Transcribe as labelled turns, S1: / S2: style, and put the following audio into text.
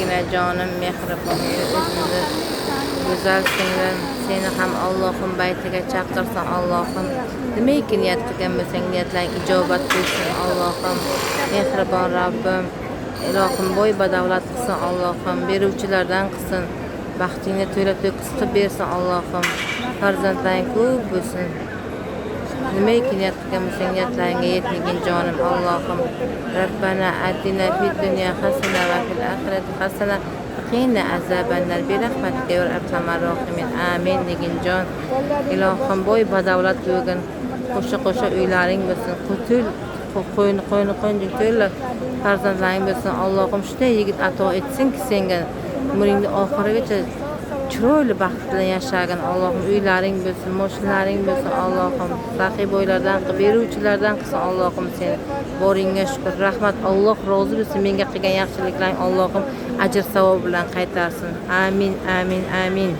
S1: singlim, jonim mehribon o'zingni go'zal singlim, seni ham Allohim baytiga chaqirsin. Allohim nimaiki niyat qilgan bo'lsang niyatlaring ijobat bo'lsin. Allohim mehribon Rabbim, ilohim boy badavlat qilsin. Allohim beruvchilardan qilsin. Baxtingni to'la to'kis qilib bersin. Allohim farzandlaring ko'p bo'lsin. Nimaiki niyat qilgan bo'lsang niyatlaringga yetmagin jonim. Allohim Rabbana atina fid dunya hasana va fil oxirati hasana qina azabannar bi rahmatika ya arhamar rohimin. Amin degin jon. Ilohim boy badavlat bo'lgin. Qo'sha uylaring bo'lsin. Qo'yni to'la farzandlaring bo'lsin. Allohim shunday yigit ato etsinki senga umringni oxirigacha chiroyli baxt bilan yashagin. Allohim uylaring bo'lsin, mashinalaring bo'lsin. Allohim saxiy boylardan qilib beruvchilardan qilsin. Allohim sen boringga shukr, rahmat. Alloh rozi bo'lsin. Menga qilgan yaxshiliklaring Allohim ajr savob bilan qaytarsin. Amin, amin, amin.